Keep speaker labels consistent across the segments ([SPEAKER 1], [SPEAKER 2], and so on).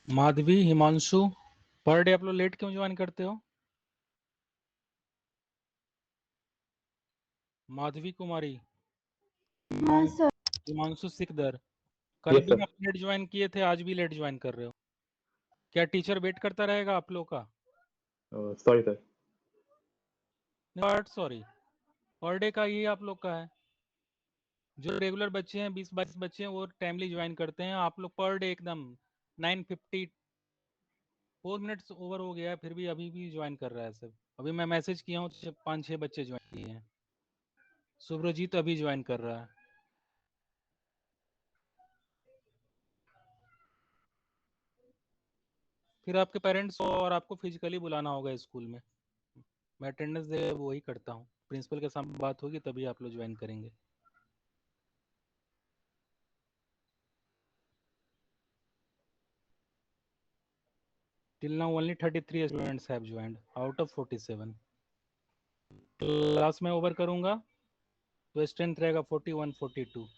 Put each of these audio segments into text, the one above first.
[SPEAKER 1] Madhavi, Himanshu, per day आप लोग late क्यों ज्वाइन करते हो? माधवी कुमारी,
[SPEAKER 2] हाँ सर।
[SPEAKER 1] हिमांशु सिकदर, कल
[SPEAKER 3] यस
[SPEAKER 1] भी
[SPEAKER 3] सर।
[SPEAKER 1] आप लेट ज्वाइन किए थे, आज भी लेट ज्वाइन कर रहे हो। क्या टीचर वेट करता रहेगा आप लोग का?
[SPEAKER 3] Sorry sir.
[SPEAKER 1] Not sorry, per day का ये आप लोग का है। जो रेगुलर बच्चे हैं 20-22 बच्चे हैं वो टाइमली ज्वाइन करते हैं। आप लोग पर डे एकदम 9:50 4 मिनट्स ओवर हो गया है, फिर भी अभी भी ज्वाइन कर रहा है सब। अभी मैं मैसेज किया हूँ 5-6 बच्चे ज्वाइन किए हैं। सुब्रजीत अभी ज्वाइन कर रहा है। फिर आपके पेरेंट्स को और आपको फिजिकली बुलाना होगा स्कूल में। मैं अटेंडेंस दे वही करता हूँ, प्रिंसिपल के सामने बात होगी तभी आप लोग ज्वाइन करेंगे। Till now only 33 students have joined out of 47. Class में ओवर करूंगा तो स्ट्रेंथ रहेगा 41-42।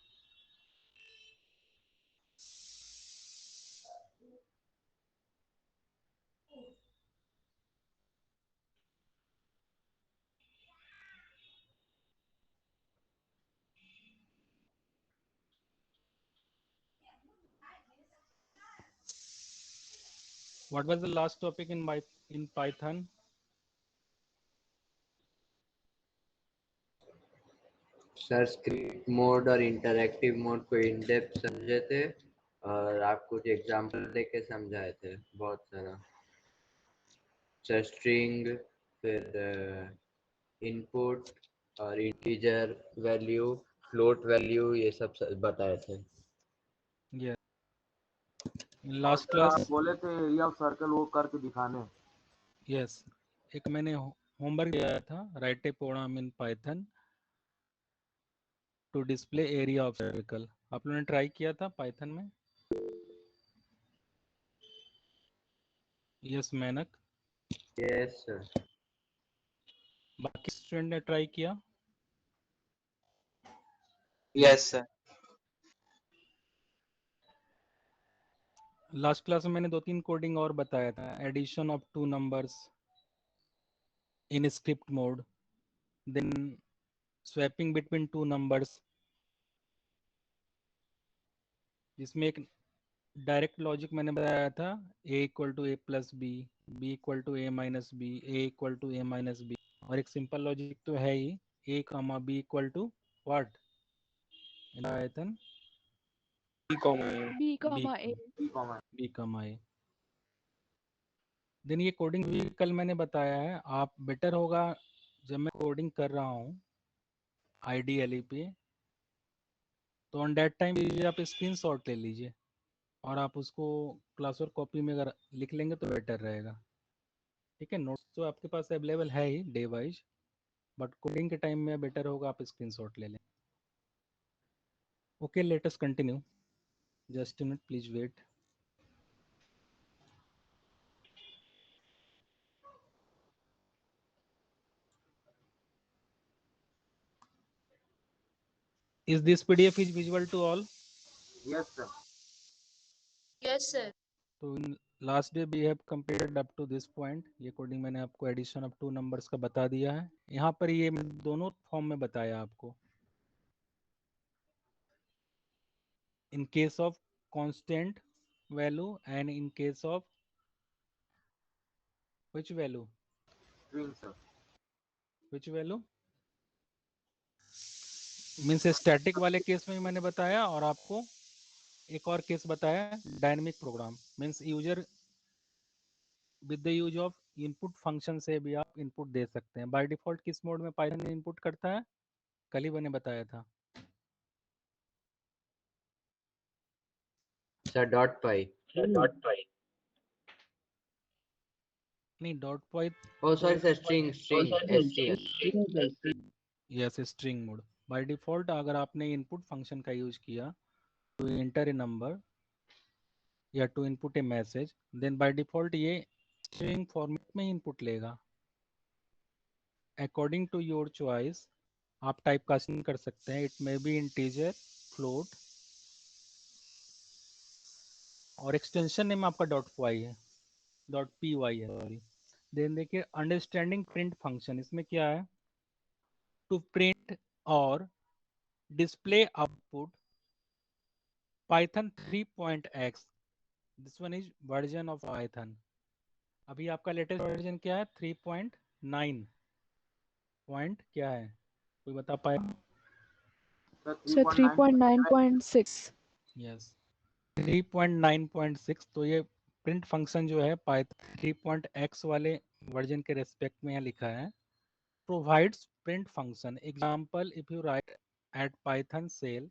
[SPEAKER 1] What was the last topic in Python?
[SPEAKER 4] Sir script mode और इंटरैक्टिव मोड को इन डेप्थ समझे थे और आप कुछ एग्जांपल देके समझाए थे बहुत सारा। सर स्ट्रिंग, फिर इनपुट और इंटीजर वैल्यू, फ्लोट वैल्यू, ये सब बताए थे।
[SPEAKER 1] Yes. In
[SPEAKER 5] और
[SPEAKER 1] last
[SPEAKER 5] सर आप
[SPEAKER 1] class,
[SPEAKER 5] बोले थे एरिया ऑफ सर्कल वो करके दिखाने।
[SPEAKER 1] yes, एक मैंने होमवर्क दिया था, write a program in Python to display area of circle. आप लोगों ने ट्राई किया था पाइथन में? यस मेनक।
[SPEAKER 4] Yes sir.
[SPEAKER 1] बाकी स्टूडेंट ने ट्राई किया?
[SPEAKER 6] Yes sir.
[SPEAKER 1] लास्ट क्लास में मैंने 2-3 कोडिंग और बताया था। Addition of 2 numbers in script mode, then swapping between 2 numbers, जिसमें एक डायरेक्ट लॉजिक मैंने बताया था, a equal to a plus B, b equal to a minus B, a equal to a minus B. और एक सिंपल लॉजिक तो है ही, a comma b equal to what in Python?
[SPEAKER 6] B comma
[SPEAKER 2] B comma A.
[SPEAKER 1] b comma a। Then ये coding भी कल मैंने बताया है। आप बेटर होगा जब मैं कोडिंग कर रहा हूँ आईडीएलई पे, तो ऑन दैट टाइम आप स्क्रीनशॉट ले लीजिए और आप उसको क्लास और कॉपी में अगर लिख लेंगे तो बेटर रहेगा। ठीक है, नोट्स तो आपके पास अवेलेबल है ही डे वाइज, बट कोडिंग के टाइम में बेटर होगा आप स्क्रीनशॉट ले लें। Okay, let us continue. Just a minute, please wait. Is this PDF is visible to all?
[SPEAKER 5] Yes sir.
[SPEAKER 7] Yes, sir.
[SPEAKER 1] तो last day we have completed up to this point. ये coding मैंने आपको addition of 2 numbers का बता दिया है। यहाँ पर ये दोनों फॉर्म में बताया आपको। In case of constant value and in case of which value?
[SPEAKER 5] String sir.
[SPEAKER 1] which value means static वाले केस में मैंने बताया, और आपको एक और केस बताया dynamic program, means user with the use of input function से भी आप इनपुट दे सकते हैं। बाय डिफॉल्ट किस मोड में पाइथन इनपुट करता है? कल ही मैंने बताया था।
[SPEAKER 4] Sir dot py.
[SPEAKER 1] नहीं, डॉट पाई
[SPEAKER 4] ओ
[SPEAKER 1] तो
[SPEAKER 4] sorry sir, string STS.
[SPEAKER 1] Yes, string mode. By default अगर आपने इनपुट फंक्शन का यूज किया टू एंटर ए नंबर या to input a message, then by default ये स्ट्रिंग फॉर्मेट में इनपुट लेगा। अकॉर्डिंग टू योर चॉइस आप टाइप कास्टिंग कर सकते हैं। It may be integer, float, और एक्सटेंशन नेम आपका .py है, .py है, सॉरी। देन देखिए अंडरस्टैंडिंग प्रिंट फंक्शन, इसमें क्या है, टू प्रिंट और display output Python 3.x, this one is version of Python. अभी आपका लेटेस्ट वर्जन क्या है, 3.9 पॉइंट क्या है, कोई बता पाएगा?
[SPEAKER 2] Sir, 3.9.6.
[SPEAKER 1] यस 3.9.6। तो ये प्रिंट फंक्शन जो है पाइथन 3.x वाले वर्जन के रेस्पेक्ट में यहाँ लिखा है, provides print function. Example, if you write at Python shell,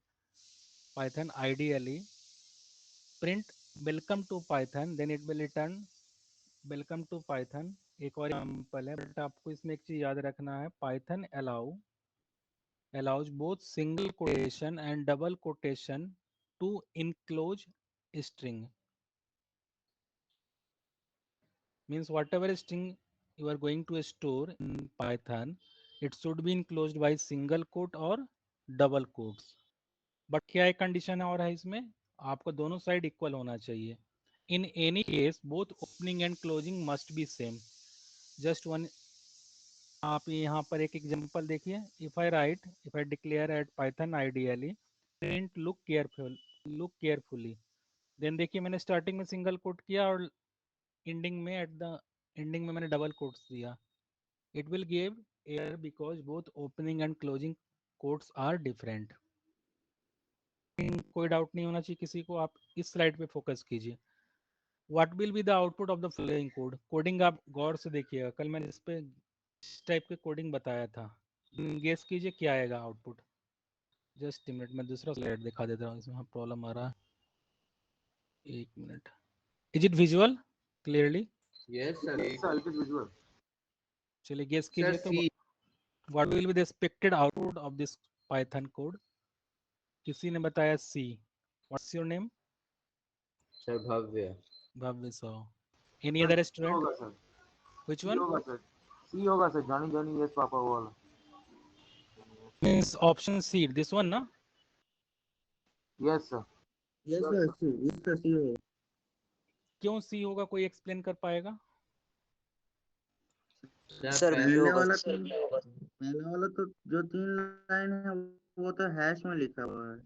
[SPEAKER 1] Python ideally print welcome to Python, then it will return welcome to Python। एक और एग्जाम्पल है, बट आपको इसमें एक चीज याद रखना है, Python allows both single quotation and double quotation to enclose string, means whatever string you are going to store in Python, it should be enclosed by single quote or double quotes। But क्या एक condition है और है इसमें, आपको दोनों side equal होना चाहिए। In any case both opening and closing must be same. Just one, आप यहाँ पर एक एग्जांपल देखिए, if I declare at Python ideally print look carefully, then देखिए मैंने स्टार्टिंग में सिंगल कोट किया और एंडिंग में मैंने डबल कोट्स दिया, it will give error because both opening and closing quotes are different. कोई डाउट नहीं होना चाहिए किसी को, आप इस स्लाइड पे फोकस कीजिए। What will be the output of the following code, coding आप गौर से देखिएगा, कल मैंने इस पे इस टाइप के कोडिंग बताया था, गेस कीजिए क्या आएगा आउटपुट। जस्ट मिनट, मैं दूसरा स्लाइड दिखा देता हूँ, इसमें प्रॉब्लम आ रहा है, एक minute. Is it visual clearly?
[SPEAKER 4] Yes sir.
[SPEAKER 5] Yes, sir, it is visual.
[SPEAKER 1] चलिए गेस
[SPEAKER 4] सर
[SPEAKER 1] कीजिए, तो
[SPEAKER 4] C.
[SPEAKER 1] What will be the expected output of this Python code? किसी ने बताया C. What's your name?
[SPEAKER 4] Sir Bhavya.
[SPEAKER 1] Bhavya so. Any
[SPEAKER 5] Sir,
[SPEAKER 1] other
[SPEAKER 5] C
[SPEAKER 1] student?
[SPEAKER 5] होगा sir,
[SPEAKER 1] which
[SPEAKER 5] C
[SPEAKER 1] one?
[SPEAKER 5] होगा sir, C होगा sir, johnny Johnny yes papa वो वाला।
[SPEAKER 1] Means option C, this one ना?
[SPEAKER 5] Yes sir.
[SPEAKER 8] Yes sir, yes sir, CEO.
[SPEAKER 1] क्यों सी होगा, कोई explain कर पाएगा?
[SPEAKER 6] सर बी होगा सर।
[SPEAKER 8] पहला वाला तो जो 3 लाइन है वो तो हैश में लिखा हुआ है।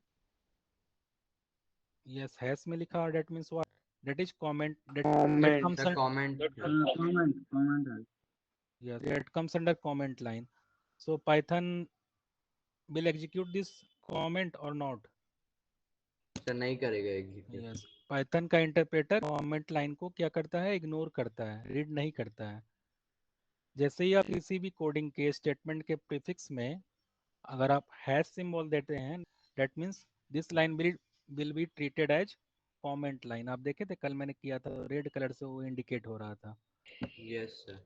[SPEAKER 1] यस हैश में लिखा, that means what, that is comment, that
[SPEAKER 6] comment
[SPEAKER 1] comes
[SPEAKER 4] sir comment.
[SPEAKER 8] Comment है।
[SPEAKER 1] yes, that comes under comment line. So Python will execute this comment or not?
[SPEAKER 4] Sir नहीं करेगा एग्जीक्यूट।
[SPEAKER 1] Yes, Python का interpreter comment line को क्या करता है, ignore करता है, रीड नहीं करता है। जैसे ही आप किसी भी कोडिंग के स्टेटमेंट के प्रीफिक्स में अगर आप हैश सिंबल देते हैं, that means this line will be treated as comment line. आप देखे थे कल मैंने किया था, रेड कलर से वो इंडिकेट हो रहा था।
[SPEAKER 4] Yes sir.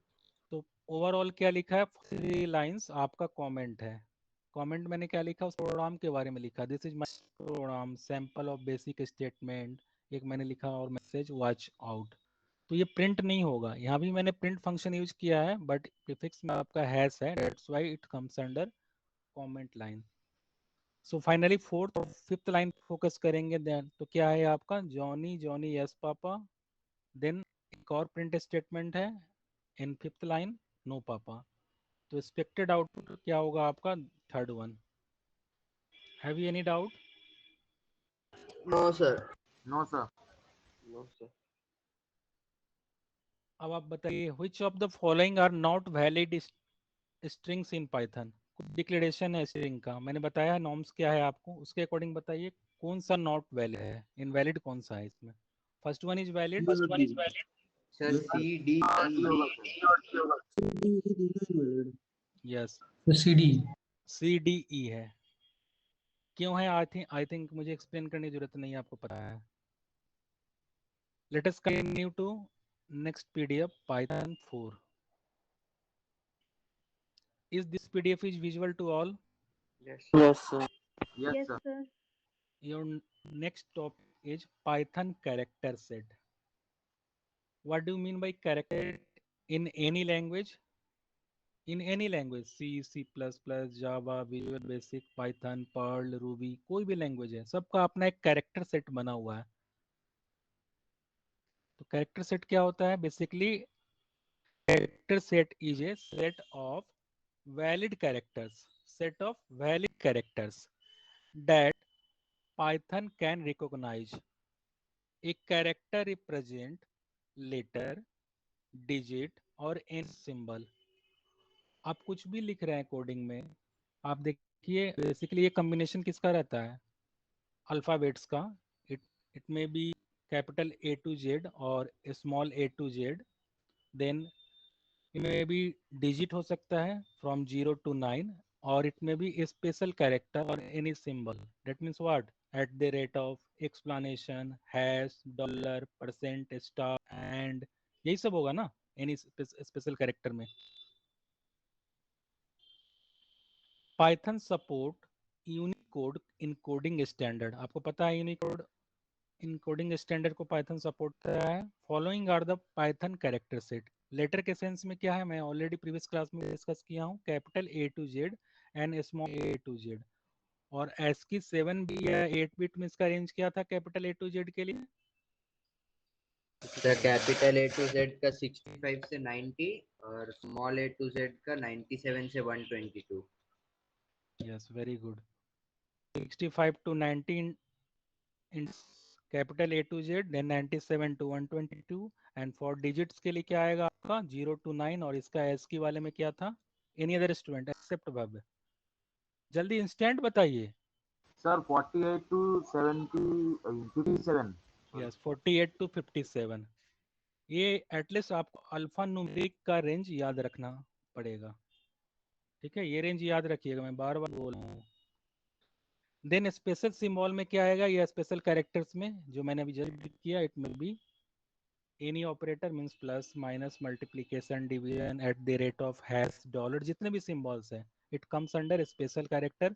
[SPEAKER 1] तो ओवरऑल क्या लिखा है, 3 लाइंस आपका कमेंट है। कमेंट मैंने क्या लिखा, उस प्रोग्राम के बारे में लिखा, this is my program sample of basic statement, एक मैंने लिखा और मैसेज वॉच आउट। तो ये प्रिंट नहीं होगा, यहाँ भी मैंने प्रिंट फंक्शन यूज किया है, बट प्रीफिक्स में आपका हैश है, that's why it comes under comment line. So finally fourth और फिफ्थ लाइन फोकस करेंगे देन, तो क्या है आपका, Johnny Johnny yes papa, then एक और प्रिंट स्टेटमेंट है इन फिफ्थ लाइन, नो पापा। तो एक्सपेक्टेड आउटपुट क्या होगा आपका, third one. Have you any doubt?
[SPEAKER 6] No sir.
[SPEAKER 5] No sir.
[SPEAKER 6] No sir.
[SPEAKER 1] अब आप बताइए, which of the following are not valid strings in Python? कुछ डिक्लेरेशन है स्ट्रिंग का, मैंने बताया नॉर्म्स क्या है आपको, उसके अकॉर्डिंग बताइए कौन सा नॉट वैलिड है, इनवैलिड कौन सा है इसमें। First one is valid,
[SPEAKER 4] sir C D
[SPEAKER 5] D होगा सर।
[SPEAKER 1] यस
[SPEAKER 8] तो CD
[SPEAKER 1] सी डी ई है। क्यों है, आई थिंक मुझे एक्सप्लेन करने की जरूरत नहीं है, आपको पता है। Let us continue to next PDF, Python 4। Is this PDF is visual to all?
[SPEAKER 6] Yes sir.
[SPEAKER 5] Yes
[SPEAKER 2] Yes,
[SPEAKER 5] sir.
[SPEAKER 2] sir.
[SPEAKER 1] Your next topic is Python character set. What do you mean by character in any language? In any language, C, C++, Java, Visual Basic, Python, Perl, Ruby, कोई भी language है, सबका अपना एक character set बना हुआ है। तो कैरेक्टर सेट क्या होता है? Basically character set is a set of valid characters, set of valid characters that Python can recognize. A character represent letter, digit और n symbol. आप कुछ भी लिख रहे हैं कोडिंग में, आप देखिए बेसिकली ये कॉम्बिनेशन किसका रहता है? अल्फाबेट्स का. It it may be capital A to Z और small a to Z. Then में भी डिजिट हो सकता है फ्रॉम 0 to 9, और इट में भी स्पेशल कैरेक्टर और any symbol. That means what? At the rate of, explanation, hash, dollar, percent, star, and यही सब होगा ना एनी स्पेशल कैरेक्टर में. Python support Unicode encoding standard. आपको पता है यूनिकोड इनकोडिंग स्टैंडर्ड को पाइथन सपोर्ट करता है. Following are the Python character set. Letter के सेंस में क्या है? मैं ऑलरेडी प्रीवियस क्लास में डिस्कस किया हूँ. Capital A to Z and small a to Z. और एस की 7 बी या 8 बिट में इसका रेंज क्या था कैपिटल A to Z के लिए?
[SPEAKER 4] Sir capital A to Z का 65 से 90 और स्मॉल a to Z का 97 से 122.
[SPEAKER 1] Yes, very good. 65 to 90 in capital A to Z, then 97 to 122. And for digits के लिए क्या आएगा आपका? 0 to 9. और इसका एस की वाले में क्या था? एनी अदर स्टूडेंट एक्सेप्ट भव्य? जल्दी इंस्टेंट बताइए.
[SPEAKER 5] Sir 48 to 70 57.
[SPEAKER 1] Yes, 48 to 57. ये एटलीस्ट आपको अल्फा न्यूमेरिक का रेंज याद रखना पड़ेगा. ठीक है, ये रेंज याद रखिएगा, मैं बार बार बोल रहा हूँ. देन स्पेशल सिंबल में क्या आएगा? या स्पेशल कैरेक्टर्स में जो मैंने अभी जल्दी किया, इट में be any operator means plus, minus, multiplication, division, eight the rate of, hash, dollar, जितने भी सिंबल्स है it comes under special character.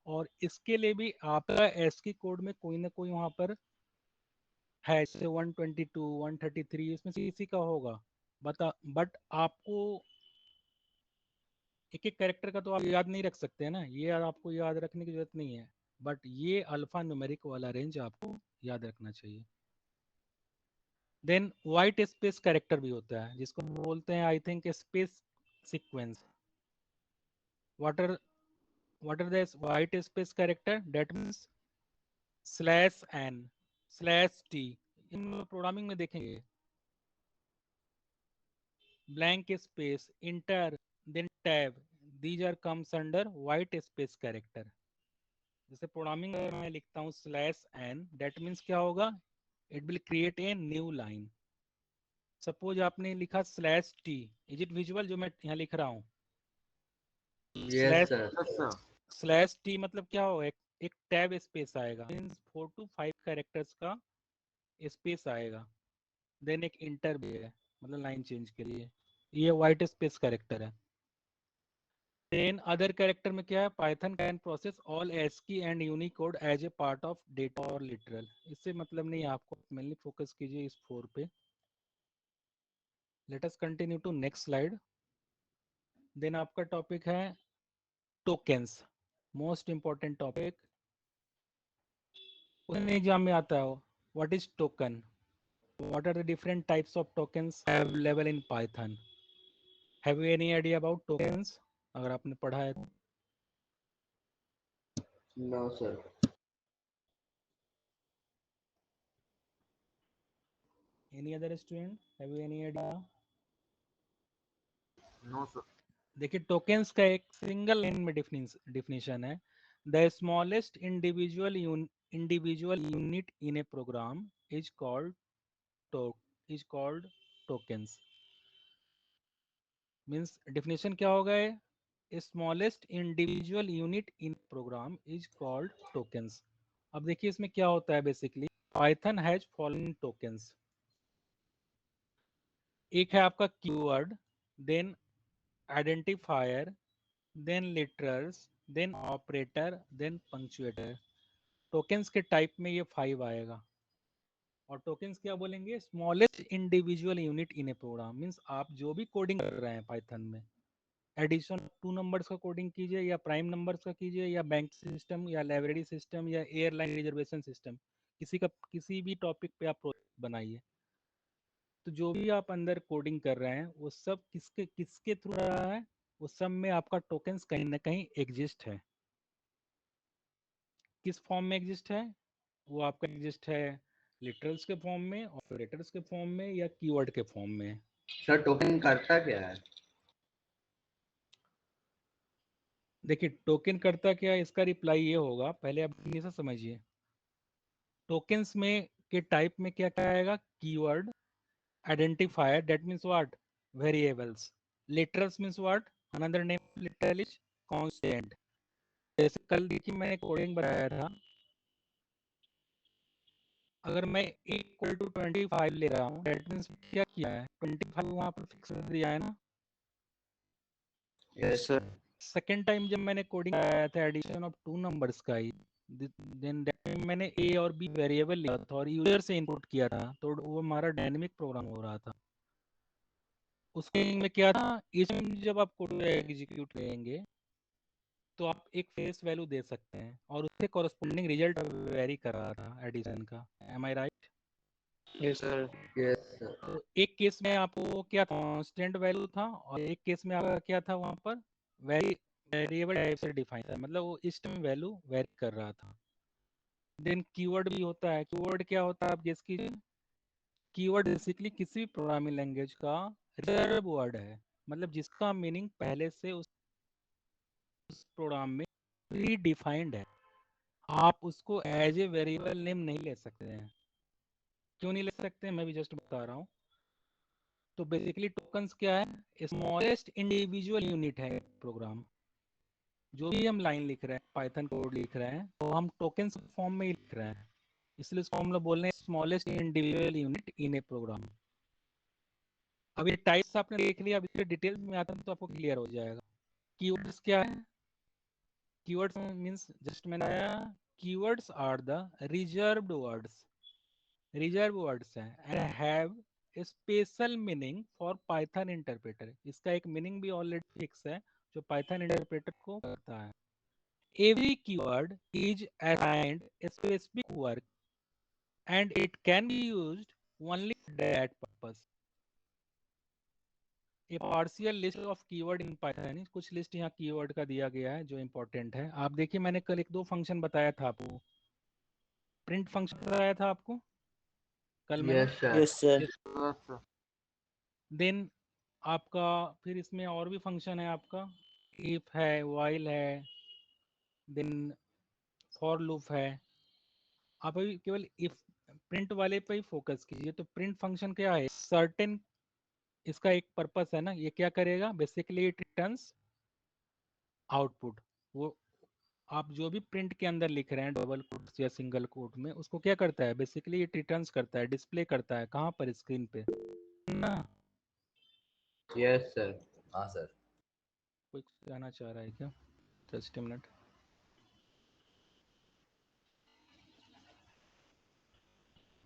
[SPEAKER 1] और इसके लिए भी आपका एस की कोड में कोई ना कोई वहां पर है. जैसे 122, 133 इसमें से किसी का होगा. बट आपको एक एक कैरेक्टर का तो आप याद नहीं रख सकते हैं ना, ये आपको याद रखने की जरूरत नहीं है. बट ये अल्फा न्यूमेरिक वाला रेंज आपको याद रखना चाहिए. देन वाइट स्पेस कैरेक्टर भी होता है जिसको बोलते हैं I think space sequence. What are the white space character? That means slash n, slash t. इन प्रोग्रामिंग में देखेंगे. Blank space, enter, then tab, these are comes under white space character. जैसे प्रोग्रामिंग में मैं लिखता हूँ स्लैश n, दैट मीन्स क्या होगा? It will create a new line. Suppose आपने लिखा slash t. Is it visual जो मैं यहाँ लिख रहा हूँ?
[SPEAKER 4] Yes sir.
[SPEAKER 5] Yes, sir.
[SPEAKER 1] Slash t मतलब क्या होगा? एक टैब स्पेस आएगा, मीन्स 4 to 5 कैरेक्टर्स का स्पेस आएगा. देन एक इंटर भी है, मतलब लाइन चेंज के लिए. ये व्हाइट स्पेस कैरेक्टर है. देन अदर कैरेक्टर में क्या है? Python can process all ASCII and Unicode as a part of data और लिटरल. इससे मतलब नहीं है, आपको मेनली फोकस कीजिए इस 4 पे. Let us continue to next slide. Then आपका टॉपिक है tokens, most important topic. Exam में आता है. What is token? What are the different types of tokens available in Python? Have you any idea about tokens? अगर आपने पढ़ा है तो.
[SPEAKER 4] No sir.
[SPEAKER 1] Any other student have you any idea?
[SPEAKER 5] No, sir.
[SPEAKER 1] देखिए tokens का एक single line में definition है. The smallest individual unit in a program is called tokens. Means definition क्या होगा? Smallest individual unit in program is called tokens. अब देखिए इसमें क्या होता है. Basically Python has following tokens. एक है आपका keyword, then identifier, then literals, then operator, then punctuator. Tokens के टाइप में ये 5 आएगा. और टोकेंस क्या बोलेंगे? Smallest individual unit in a program. Means आप जो भी कोडिंग कर रहे हैं पाइथन में, एडिशन 2 नंबर्स का कोडिंग कीजिए या प्राइम नंबर्स का कीजिए या बैंक सिस्टम या लाइब्रेरी सिस्टम या एयरलाइन रिजर्वेशन सिस्टम, किसी भी टॉपिक पे आप प्रोजेक्ट बनाइए. तो जो भी आप अंदर कोडिंग कर रहे हैं वो सब किसके किसके थ्रू रहा है, वो सब में आपका टोकन्स कहीं ना कहीं एग्जिस्ट है। किस फॉर्म में एग्जिस्ट है, वो आपका एग्जिस्ट है लिटरल्स के फॉर्म में, ऑपरेटर्स के फॉर्म में, या कीवर्ड के फॉर्म में।
[SPEAKER 4] सर टोकन करता क्या है?
[SPEAKER 1] देखिए टोकन करता क्या है, इसका रिप्लाई ये होगा, पहले आप ये से समझिए। टोकन्स में के टाइप में क्या क्या आएगा, keyword, identifier, that means what, variables, literals means what, another name of literal is constant। जैसे कल देखिए मैंने कोडिंग बनाया था, अगर मैं इक्वल टू 25 ले रहा हूँ, that means क्या किया है, 25 वहां पर फिक्स कर दिया है ना।
[SPEAKER 4] Yes sir.
[SPEAKER 1] सेकेंड टाइम जब मैंने कोडिंग आया था एडिशन ऑफ टू नंबर्स का ही, देन मैंने ए और बी वेरिएबल लिया था और यूजर से इनपुट किया था, तो वो हमारा डायनेमिक प्रोग्राम हो रहा था। उसके में क्या था, इसमें जब आप कोड एग्जीक्यूट करेंगे तो आप एक फेस वैल्यू दे सकते हैं और उससे कॉरस्पॉन्डिंग रिजल्ट वेरी कर रहा था एडिशन का। Am I right?
[SPEAKER 6] Yes sir.
[SPEAKER 4] Yes sir.
[SPEAKER 1] तो एक केस में आपको क्या कांस्टेंट वैल्यू था और एक केस में आपका क्या था, वहां पर वेरिएबल टाइप से डिफाइन था, मतलब वो इस टाइम वैल्यू वेरी कर रहा था। देन कीवर्ड भी होता है। कीवर्ड क्या होता है, आप गेस कीजिए। कीवर्ड बेसिकली किसी भी प्रोग्रामिंग लैंग्वेज का रिजर्व वर्ड है, मतलब जिसका मीनिंग पहले से उस प्रोग्राम में प्री डिफाइंड है। आप उसको एज ए वेरिएबल नेम नहीं ले सकते हैं। क्यों नहीं ले सकते, मैं भी जस्ट बता रहा हूँ। तो बेसिकली टोकन्स क्या है, स्मॉलेस्ट इंडिविजुअल यूनिट है प्रोग्राम। जो भी हम लाइन लिख रहे हैं, पाइथन कोड लिख रहे हैं, तो हम टोकन्स फॉर्म में ही लिख रहे हैं, इसलिए उसको हम लोग बोल रहे हैं smallest individual unit in a program. अब ये टाइप्स आपने देख लिया, अब इसके डिटेल्स में आता है तो आपको क्लियर हो जाएगा। कीवर्ड्स क्या है, कीवर्ड्स मींस जस्ट मैंने आया, keywords are the reserved words, reserved words हैं and have special meaning for Python interpreter. इसका एक मीनिंग भी ऑलरेडी फिक्स है जो पाइथन इंटरप्रेटर को पता है। Every keyword is assigned a specific work and it can be used only for that purpose। A partial list of keyword in Python, कुछ list यहाँ कीवर्ड का दिया गया है जो इंपॉर्टेंट है। आप देखिए मैंने कल एक दो फंक्शन बताया था आपको, प्रिंट फंक्शन बताया था आपको कल मैंने।
[SPEAKER 4] Yes sir.
[SPEAKER 6] Yes sir.
[SPEAKER 5] Yes sir.
[SPEAKER 1] Then आपका फिर इसमें और भी फंक्शन है आपका, इफ है, वाइल है, देन फॉर लूप है। आप अभी केवल इफ प्रिंट वाले पे ही फोकस कीजिए। तो प्रिंट फंक्शन क्या है, सर्टेन, इसका एक पर्पस है ना, ये क्या करेगा, बेसिकली इट रिटर्न्स आउटपुट। वो आप जो भी प्रिंट के अंदर लिख रहे हैं डबल कोट्स या सिंगल कोट में, उसको क्या करता है, बेसिकली इट रिटर्न्स करता है, डिस्प्ले करता है कहाँ पर, स्क्रीन पे ना।
[SPEAKER 4] Yes sir. हाँ सर।
[SPEAKER 1] कोई कहना चाह रहा है क्या, जस्ट मिनट।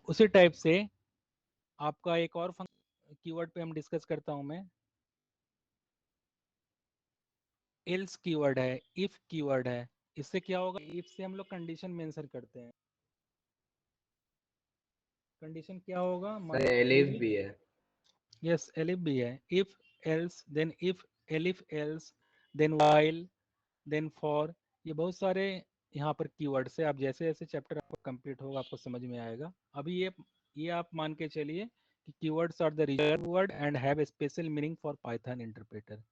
[SPEAKER 1] उसी टाइप से आपका एक और कीवर्ड पे हम डिस्कस करता हूं मैं, एल्स कीवर्ड है, इफ कीवर्ड है। इससे क्या होगा, इफ से हम लोग कंडीशन मेंशन करते हैं। कंडीशन क्या होगा, मान
[SPEAKER 4] सर एलिफ भी है।
[SPEAKER 1] यस एलिफ भी है, if else, then if elif else, then while, then for. ये बहुत सारे यहाँ पर कीवर्ड्स है। आप जैसे जैसे चैप्टर आपका कंप्लीट होगा आपको समझ में आएगा। अभी ये आप मान के चलिए कि keywords are the reserve word and have special meaning for Python interpreter.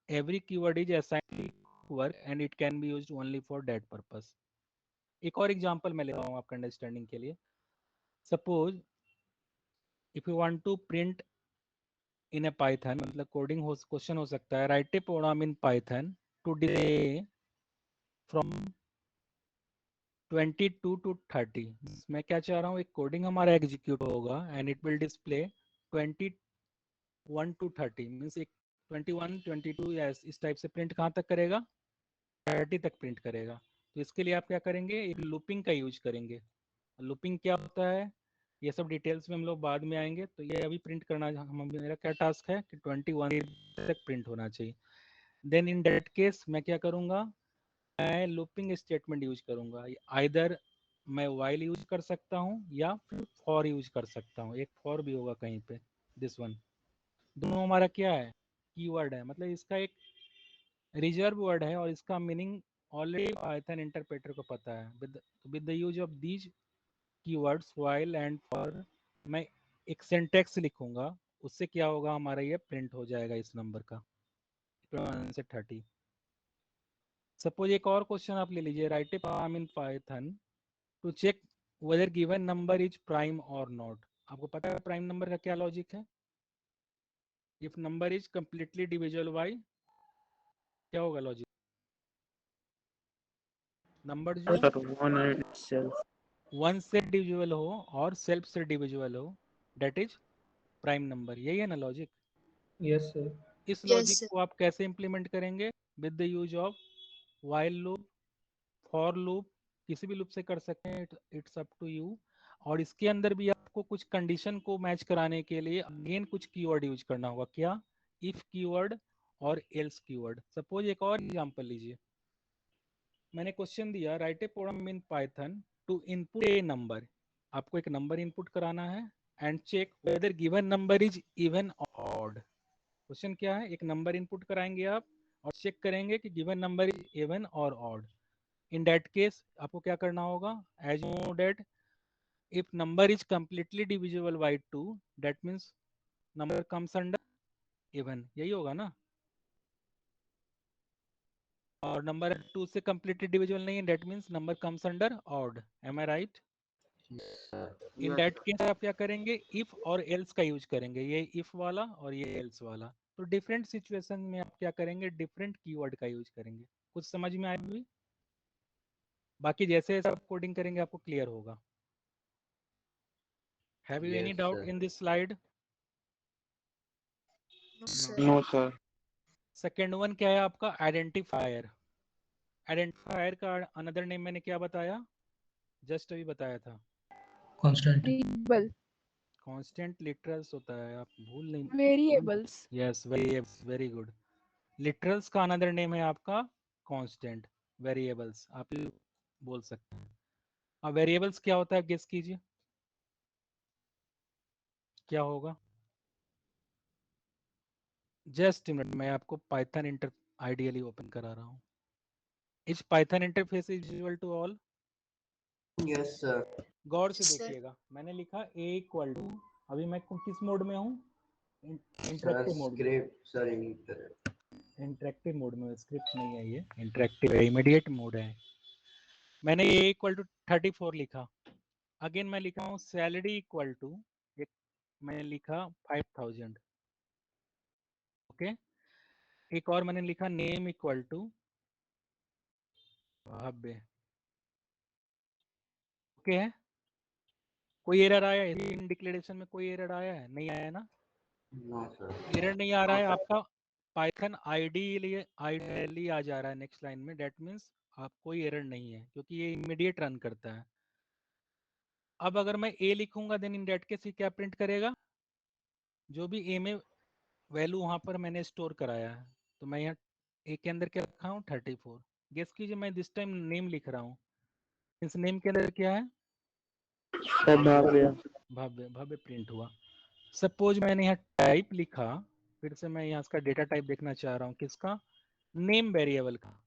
[SPEAKER 1] every keyword is assigned work and it can be used only for that purpose। एक और एग्जांपल मैं ले रहा हूँ आपका अंडरस्टैंडिंग के लिए। Suppose if you want to print in a Python, मतलब कोडिंग हो, क्वेश्चन हो सकता है, write a program in Python to delay from 22 to 30। मैं क्या चाह रहा हूँ, एक कोडिंग हमारा एग्जीक्यूट होगा and it will display 21 to 30, means एक 21 22 या इस टाइप से प्रिंट कहाँ तक करेगा, 30 तक प्रिंट करेगा। तो इसके लिए आप क्या करेंगे, एक लूपिंग का यूज करेंगे। लूपिंग क्या होता है, ये सब डिटेल्स में हम लोग बाद में आएंगे। तो ये अभी प्रिंट करना, मेरा क्या टास्क है कि 21 तक प्रिंट होना चाहिए। देन इन दैट केस मैं क्या करूँगा, मैं लूपिंग स्टेटमेंट यूज करूँगा। आइदर मैं वाइल यूज कर सकता हूँ या फिर फॉर यूज कर सकता हूँ, एक फॉर भी होगा कहीं पे। दिस वन, दोनों हमारा क्या है, कीवर्ड है, मतलब इसका एक रिजर्व वर्ड है और इसका मीनिंग ऑलरेडी पाइथन इंटरप्रेटर को पता है। With the use of these keywords while and for, मैं एक सिंटेक्स लिखूंगा, उससे क्या होगा, हमारा ये प्रिंट हो जाएगा इस नंबर का 1 से 30। सपोज एक और क्वेश्चन आप ले लीजिए, write a program in Python to check whether given number is prime और नॉट। आपको पता है प्राइम नंबर का क्या लॉजिक है? If number is completely divisible by, क्या होगा लॉजिक? नंबर जो
[SPEAKER 3] Sir, one and itself.
[SPEAKER 1] 1 से डिविजिबल हो और सेल्फ से डिविजिबल हो, डेट इज प्राइम नंबर। यही है ना लॉजिक?
[SPEAKER 3] Yes, sir.
[SPEAKER 1] इस
[SPEAKER 7] Yes,
[SPEAKER 1] लॉजिक
[SPEAKER 7] sir.
[SPEAKER 1] को आप कैसे इंप्लीमेंट करेंगे? With the use of while loop, for loop, किसी भी लूप से कर सकते हैं, इट्स अप टू यू। और इसके अंदर भी आपको कुछ कंडीशन को मैच कराने के लिए अगेन कुछ कीवर्ड यूज करना होगा। क्या? इफ कीवर्ड और एल्स कीवर्ड। सपोज एक और एग्जांपल लीजिए, मैंने क्वेश्चन दिया, write a program in Python to input a number. आपको एक नंबर इनपुट कराना है and check whether given number is even odd. Question क्या है? एक नंबर इनपुट कराएंगे आप और चेक करेंगे कि गिवन नंबर इज इवन और ऑड। इन दैट केस आपको क्या करना होगा? As know date if number is completely divisible by 2, that means number comes under even. यही होगा ना? और नंबर 2 से कंप्लीटली डिविजिबल नहीं है, that means number comes under odd. Am I right? In
[SPEAKER 5] Yes,
[SPEAKER 1] that
[SPEAKER 5] sir.
[SPEAKER 1] Case आप क्या करेंगे? इफ और एल्स का यूज करेंगे, ये इफ वाला और ये एल्स वाला। तो डिफरेंट सिचुएशन में आप क्या करेंगे? डिफरेंट कीवर्ड का यूज करेंगे। कुछ समझ में आया भी? बाकी जैसे जैसे आप कोडिंग करेंगे आपको क्लियर होगा। Have you any
[SPEAKER 4] Yes,
[SPEAKER 1] doubt
[SPEAKER 4] sir.
[SPEAKER 1] In this slide?
[SPEAKER 7] No, sir.
[SPEAKER 3] No, sir.
[SPEAKER 1] Second one क्या है आपका? आइडेंटिफायर। आइडेंटिफायर का अनदर नेम मैंने क्या बताया? जस्ट अभी बताया था,
[SPEAKER 9] Constant.
[SPEAKER 2] Variable.
[SPEAKER 1] कांस्टेंट लिटरल्स होता है, आप भूल नहीं।
[SPEAKER 2] Variables.
[SPEAKER 1] Yes, very good. Literals का अनदर नेम है आपका कांस्टेंट। वेरिएबल्स आप बोल सकते हैं। अब वेरिएबल्स क्या होता है, गेस कीजिए क्या होगा? जस्ट मिनट, मैं आपको पाइथन इंटर आइडियली ओपन करा रहा हूँ। Is Python interface is visual to all?
[SPEAKER 4] Yes, sir.
[SPEAKER 1] गौर से
[SPEAKER 7] Yes, sir.
[SPEAKER 1] देखिएगा, मैंने लिखा a इक्वल टू, अभी मैं किस मोड में हूँ?
[SPEAKER 4] Sir,
[SPEAKER 1] इंटरेक्टिव मोड में।
[SPEAKER 4] script, sir, inter.
[SPEAKER 1] Interactive mode में, स्क्रिप्ट नहीं है, ये इंटरेक्टिव है, इमीडिएट मोड है। मैंने a इक्वल टू 34 लिखा। अगेन मैं लिखा हूँ सैलरी इक्वल टू, मैंने लिखा 5000। ओके, एक और मैंने लिखा name equal to Bhavya. Okay है? कोई एरर आया है इन डिक्लेरेशन में? कोई एरर आया है? नहीं आया ना?
[SPEAKER 4] No, sir.
[SPEAKER 1] एरर नहीं आ रहा है आपका? पाइथन आइडियली आ जा रहा है नेक्स्ट लाइन में, दैट मीन्स आप कोई एरर नहीं है, क्योंकि ये इमीडिएट रन करता है। अब अगर मैं ए लिखूंगा देन इन दैट केस ये क्या प्रिंट करेगा? जो भी ए में वैल्यू वहां पर मैंने स्टोर कराया है। तो मैं यहाँ ए के अंदर क्या रखा हूँ? 34। गेस कीजिए, मैं दिस टाइम नेम लिख रहा हूँ, इस नेम के अंदर क्या है?
[SPEAKER 3] Sir, Bhavya.
[SPEAKER 1] भव्य। भव्य प्रिंट हुआ। सपोज मैंने यहाँ टाइप लिखा, फिर से मैं यहाँ इसका डेटा टाइप देखना चाह रहा हूँ, किसका? नेम वेरिएबल का।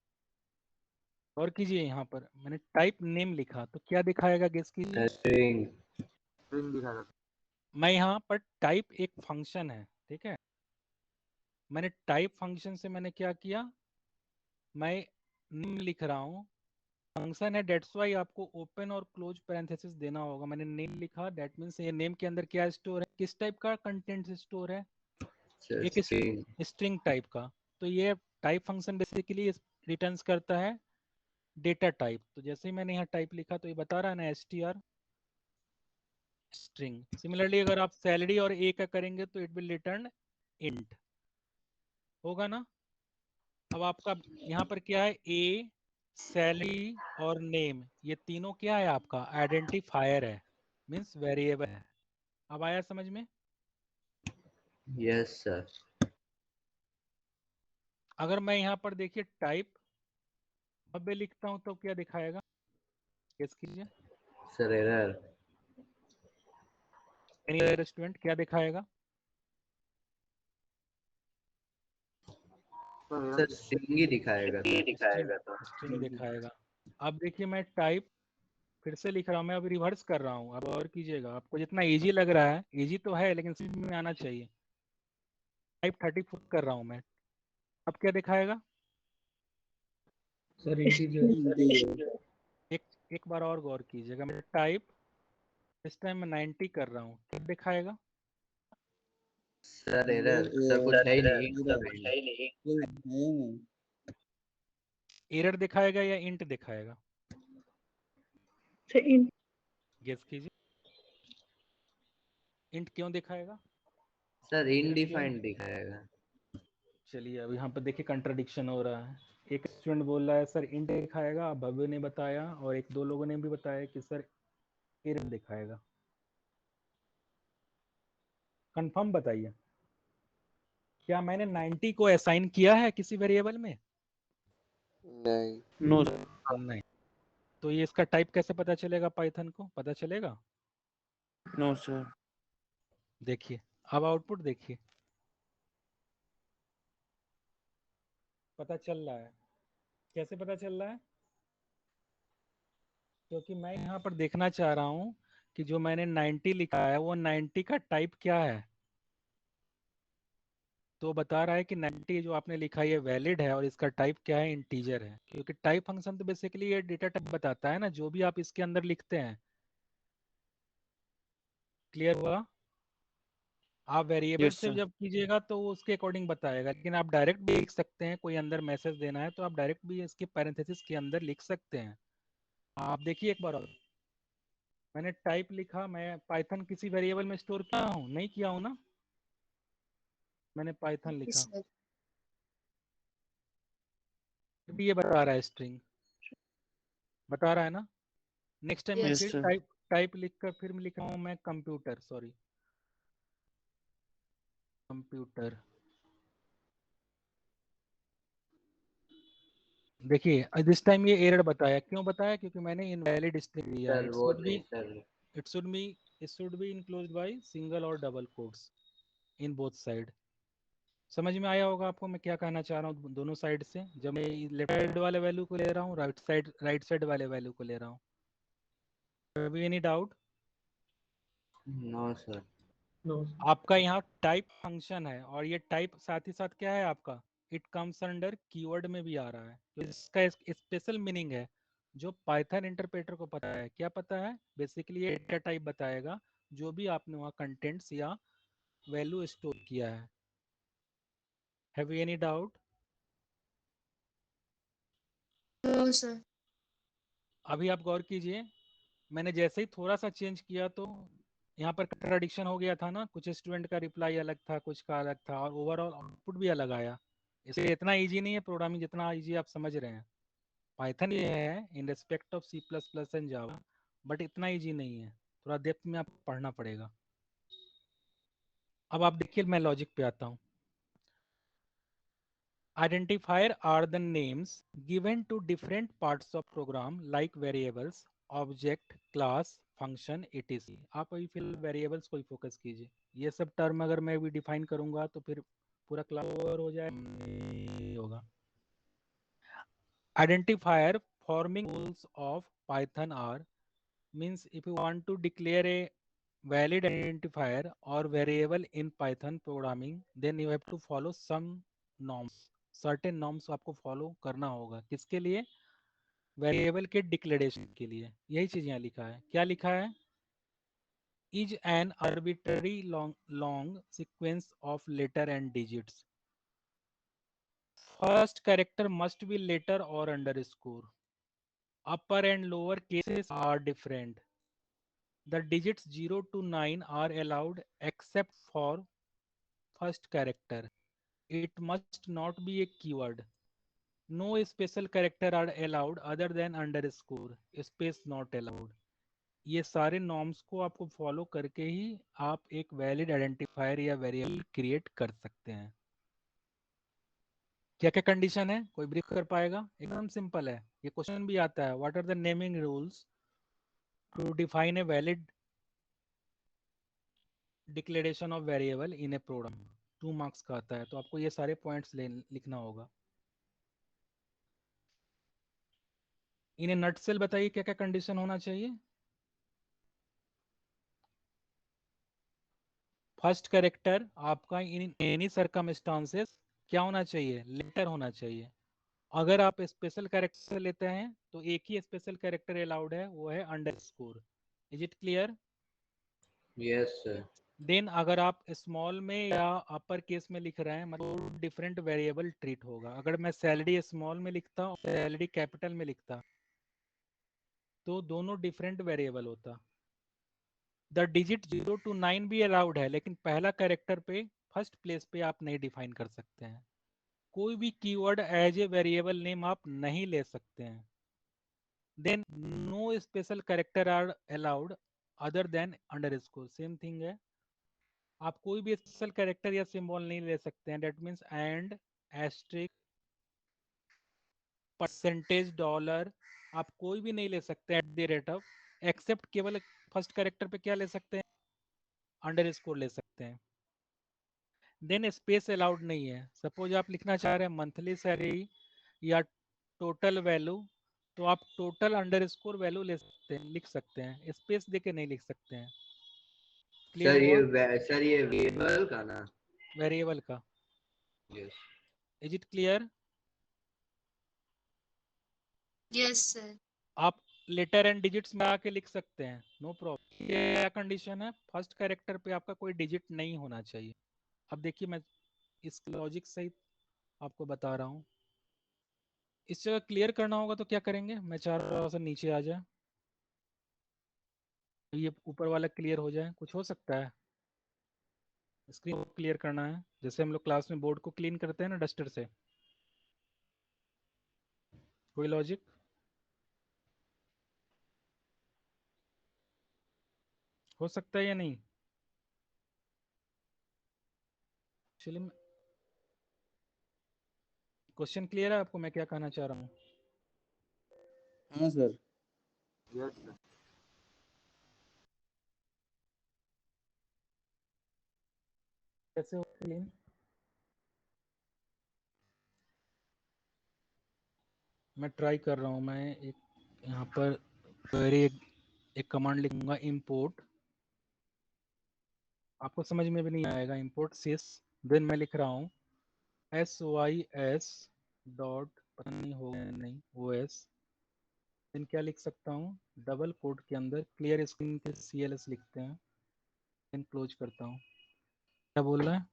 [SPEAKER 1] और कीजिए, यहाँ पर मैंने टाइप नेम लिखा तो क्या दिखाएगा, गेस कीजिए?
[SPEAKER 4] String.
[SPEAKER 5] String दिखाएगा।
[SPEAKER 1] मैं यहाँ पर टाइप एक फंक्शन है, ठीक है? मैंने टाइप फंक्शन से मैंने क्या किया? मैं नेम लिख रहा हूँ, फंक्शन है, डेट्स वाई आपको ओपन और क्लोज पैरेंथेसिस देना होगा। मैंने नेम लिखा, दैट मीन्स ये नेम के अंदर क्या स्टोर है, किस टाइप का कंटेंट स्टोर है?
[SPEAKER 4] Sir,
[SPEAKER 1] एक
[SPEAKER 4] string.
[SPEAKER 1] स्ट्रिंग टाइप का। तो ये टाइप फंक्शन बेसिकली रिटर्न्स करता है डेटा टाइप। तो जैसे ही मैंने यहाँ टाइप लिखा तो ये बता रहा है ना str स्ट्रिंग। सिमिलरली अगर आप सैलरी और ए का करेंगे तो इट विल रिटर्न इंट, होगा ना? अब आपका यहाँ पर क्या है? ए, सैलरी और नेम, ये तीनों क्या है? आपका आइडेंटिफायर है, मीन्स वेरिएबल है। अब आया समझ में?
[SPEAKER 4] Yes, sir.
[SPEAKER 1] अगर मैं यहाँ पर देखिए टाइप भव्य लिखता हूँ तो क्या दिखाएगा, गेस कीजिए?
[SPEAKER 4] Sir, error.
[SPEAKER 1] Any other student क्या दिखाएगा?
[SPEAKER 4] सर स्ट्रिंग ही दिखाएगा
[SPEAKER 1] स्ट्रिंग दिखाएगा। अब देखिए मैं टाइप फिर से लिख रहा हूँ, मैं अभी रिवर्स कर रहा हूँ। अब और कीजिएगा, आपको जितना इजी लग रहा है, इजी तो है लेकिन समझ में आना चाहिए। टाइप 34 कर रहा हूँ मैं। अब क्या दिखाएगा?
[SPEAKER 3] Sir integer.
[SPEAKER 1] एक बार और गौर कीजिएगा, मैं टाइप इस टाइम मैं 90 कर रहा हूँ, क्या दिखाएगा?
[SPEAKER 4] सर एरर, सर कुछ है ही नहीं।
[SPEAKER 1] एरर दिखाएगा या इंट दिखाएगा? गेस कीजिए, इंट क्यों दिखाएगा?
[SPEAKER 4] सर इनडिफाइंड दिखाएगा।
[SPEAKER 1] चलिए अब यहाँ पर देखिए कंट्राडिक्शन हो रहा है। एक स्टूडेंट बोल रहा है सर इंट दिखाएगा, भव्य ने बताया, और एक दो लोगों ने भी बताया कि सर एरर दिखाएगा। कंफर्म बताइए, क्या मैंने 90 को असाइन किया है किसी वेरिएबल में?
[SPEAKER 6] नहीं।
[SPEAKER 3] नो
[SPEAKER 1] नहीं। तो ये इसका टाइप कैसे पता चलेगा? पाइथन को पता चलेगा?
[SPEAKER 3] No sir.
[SPEAKER 1] देखिए अब आउटपुट देखिए, पता चल रहा है। कैसे पता चल रहा है? क्योंकि मैं यहाँ पर देखना चाह रहा हूँ कि जो मैंने 90 लिखा है वो 90 का टाइप क्या है। तो बता रहा है कि 90 जो आपने लिखा है ये वैलिड है और इसका टाइप क्या है? इंटीजर है। क्योंकि टाइप फंक्शन तो बेसिकली ये डेटा टाइप बताता है ना, जो भी आप इसके अंदर लिखते हैं। क्लियर हुआ? आप वेरिएबल
[SPEAKER 3] यस
[SPEAKER 1] से
[SPEAKER 3] सर।
[SPEAKER 1] जब कीजिएगा तो वो उसके अकॉर्डिंग बताएगा, लेकिन आप डायरेक्ट भी लिख सकते हैं। कोई अंदर मैसेज देना है तो आप डायरेक्ट भी इसके पैरेंथेसिस के अंदर लिख सकते हैं। आप देखिए एक बार और, मैंने टाइप लिखा, मैं पाइथन किसी वेरिएबल में स्टोर किया हूँ? नहीं किया हूँ ना। मैंने पाइथन लिखा,
[SPEAKER 7] सर।
[SPEAKER 1] अभी ये बता रहा है स्ट्रिंग, बता रहा है ना। नेक्स्ट टाइम मैं
[SPEAKER 7] यस।
[SPEAKER 1] फिर
[SPEAKER 3] सर।
[SPEAKER 1] टाइप लिखकर फिर लिख रहा हूँ मैं कंप्यूटर, सॉरी कंप्यूटर। देखिए दिस टाइम ये एरर बताया। क्यों बताया? क्योंकि मैंने इनवैलिड स्ट्रिंग दिया है।
[SPEAKER 4] सर वो नहीं sir,
[SPEAKER 1] it should be enclosed by single और double quotes in both side. समझ में आया होगा आपको मैं क्या कहना चाह रहा हूँ? दोनों साइड से, जब मैं लेफ्ट साइड वाले वैल्यू को ले रहा हूँ, राइट साइड वाले वैल्यू को ले रहा हूँ। अभी any doubt?
[SPEAKER 4] No sir.
[SPEAKER 3] No.
[SPEAKER 1] आपका यहाँ टाइप फंक्शन है और ये टाइप साथ ही साथ क्या है आपका? इट कम्स अंडर कीवर्ड में भी आ रहा है। तो इसका स्पेशल मीनिंग है जो पाइथन इंटरप्रेटर को पता है। क्या पता है? बेसिकली ये डेटा टाइप बताएगा जो भी आपने वहाँ कंटेंट्स या वैल्यू स्टोर किया है। Have you any doubt?
[SPEAKER 7] No sir.
[SPEAKER 1] अभी आप गौर कीजिए, मैंने जैसे ही थोड़ा सा चेंज किया तो यहाँ पर कंट्राडिक्शन हो गया था ना। कुछ स्टूडेंट का रिप्लाई अलग था, कुछ का अलग था, और ओवरऑल आउटपुट भी अलग आया। इसलिए इतना इजी नहीं है प्रोग्रामिंग जितना इजी आप समझ रहे हैं। पाइथन ये है in respect of C plus plus and Java, but इतना इजी नहीं है। थोड़ा डेप्थ में आपको पढ़ना पड़ेगा। अब आप देखिए, मैं लॉजिक पे आता हूँ। Identifier are the names given to different parts of program like variables, object, class, function, etc. आप अभी फिलहाल वेरिएबल्स को ही फोकस कीजिए। ये सब टर्म अगर मैं भी डिफाइन करूंगा तो फिर पूरा क्लास ओवर हो जाए होगा। Identifier forming rules of Python are means if you want to declare a valid identifier or variable in Python programming, then you have to follow some norms. Certain norms आपको follow करना होगा। किसके लिए? Variable के declaration के लिए। यही चीज यहाँ लिखा है। क्या लिखा है? Is an arbitrary long sequence of letter and digits. First character must be letter और underscore. upper and lower cases are different. The digits 0 to 9 are allowed except for first character. It must not be a keyword. No special character are allowed other than underscore. Space not allowed. ये सारे norms को आपको follow करके ही आप एक valid identifier या variable create कर सकते हैं। क्या क्या कंडीशन है? कोई ब्रीफ कर पाएगा? एकदम सिंपल है। ये क्वेश्चन भी आता है, what are the naming rules to define a valid declaration of variable in a program. 2 marks का आता है, तो आपको ये सारे पॉइंट्स लिखना होगा। इन नटसेल बताइए क्या क्या कंडीशन होना चाहिए। फर्स्ट कैरेक्टर आपका इन एनी सर्कमस्टांसेस क्या होना चाहिए, लेटर होना चाहिए। अगर आप स्पेशल कैरेक्टर लेते हैं तो एक ही स्पेशल कैरेक्टर अलाउड है, वो है underscore. Is it clear?
[SPEAKER 4] Yes sir.
[SPEAKER 1] Then अगर आप स्मॉल में या अपर केस में लिख रहे हैं मतलब डिफरेंट वेरिएबल ट्रीट होगा। अगर मैं सैलरी स्मॉल में लिखता और सैलरी कैपिटल में लिखता तो दोनों डिफरेंट वेरिएबल होता। द डिजिट 0 to 9 भी अलाउड है, लेकिन पहला कैरेक्टर पे फर्स्ट प्लेस पे आप नहीं डिफाइन कर सकते हैं। कोई भी keyword as a variable name आप नहीं ले सकते हैं। Then no special character are allowed other than underscore, same thing है। आप कोई भी स्पेशल कैरेक्टर या सिंबल नहीं ले सकते हैं। That means and, asterisk, percentage, dollar, आप कोई भी नहीं ले सकते at the rate of, except केवल फर्स्ट कैरेक्टर पे क्या ले सकते हैं, अंडरस्कोर ले सकते हैं। देन स्पेस अलाउड नहीं है। सपोज आप लिखना चाह रहे हैं मंथली सैलरी या टोटल वैल्यू, तो आप टोटल अंडरस्कोर वैल्यू ले सकते हैं, लिख सकते हैं, स्पेस देके नहीं लिख सकते हैं। क्लियर
[SPEAKER 4] सर
[SPEAKER 1] हुआ?
[SPEAKER 4] सर ये वेरिएबल का ना?
[SPEAKER 1] वेरिएबल का।
[SPEAKER 4] Yes.
[SPEAKER 1] Is it clear?
[SPEAKER 7] Yes sir.
[SPEAKER 1] आप लेटर एंड डिजिट्स में आके लिख सकते हैं, नो प्रॉब्लम। ये क्या कंडीशन है, फर्स्ट कैरेक्टर पे आपका कोई डिजिट नहीं होना चाहिए। अब देखिए मैं इस लॉजिक सहित आपको बता रहा हूँ। इस जगह क्लियर करना होगा तो क्या करेंगे, मैं चाह रहा हूँ नीचे आ जाए, ये ऊपर वाला क्लियर हो जाए। कुछ हो सकता है, स्क्रीन को क्लियर करना है, जैसे हम लोग क्लास में बोर्ड को क्लीन करते हैं ना डस्टर से। कोई लॉजिक? हो सकता है या नहीं? चलिए क्वेश्चन क्लियर है आपको मैं क्या कहना चाह रहा हूँ?
[SPEAKER 3] हाँ सर।
[SPEAKER 5] Yes sir.
[SPEAKER 1] कैसे हो क्लीन? मैं ट्राई कर रहा हूँ। मैं एक यहाँ पर क्वेरी एक कमांड लिखूंगा, इंपोर्ट। आपको समझ में भी नहीं आएगा, इंपोर्ट सिस। देन मैं लिख रहा हूँ sys डॉट, पता नहीं हो गया नहीं, os। देन क्या लिख सकता हूँ, डबल कोट के अंदर क्लियर स्क्रीन के cls लिखते हैं। देन क्लोज करता हूँ। क्या बोल रहा है,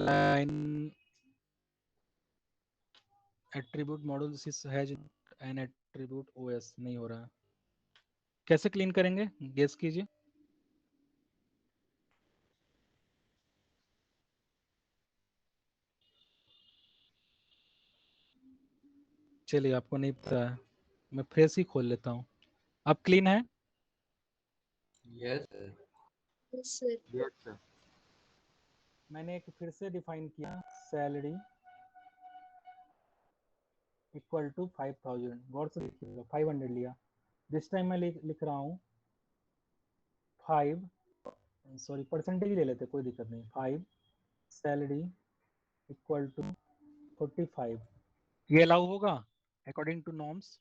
[SPEAKER 1] line attribute model sys has an attribute os, नहीं हो रहा है। कैसे क्लीन करेंगे, गेस कीजिए। चलिए आपको नहीं पता है, मैं फ्रेश ही खोल लेता हूँ। अब क्लीन है?
[SPEAKER 4] Yes sir.
[SPEAKER 7] Yes sir.
[SPEAKER 5] Yes sir.
[SPEAKER 1] मैंने एक फिर से डिफाइन किया, सैलरी इक्वल टू 5000। गौर से देखिएगा 500 लिया। दिस टाइम मैं लिख रहा हूँ 5, सॉरी परसेंटेज ले लेते कोई दिक्कत नहीं, 5 सैलरी इक्वल टू 45। ये अलाउ होगा अकॉर्डिंग टू नॉर्म्स?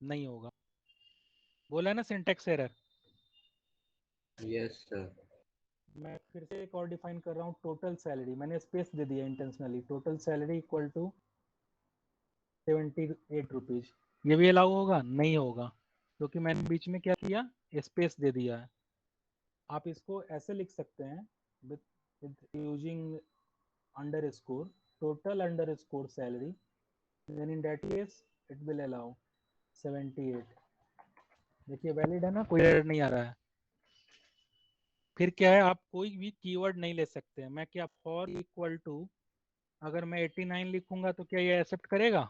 [SPEAKER 1] नहीं होगा। बोला है ना सिंटेक्स एरर।
[SPEAKER 4] Yes sir.
[SPEAKER 1] मैं फिर से एक और डिफाइन कर रहा हूँ, टोटल सैलरी, मैंने स्पेस दे दिया intentionally, total salary equal to 78 rupees. ये भी अलाउ होगा? नहीं होगा, क्योंकि मैंने बीच में क्या किया, स्पेस दे दिया है। आप इसको ऐसे लिख सकते हैं, with using underscore, total underscore salary, then in that case it will allow 78। देखिए वैलिड है ना, कोई एरर नहीं आ रहा है। फिर क्या है, आप कोई भी कीवर्ड नहीं ले सकते हैं। मैं क्या, फॉर इक्वल टू, अगर मैं 89 लिखूंगा तो क्या ये एक्सेप्ट करेगा?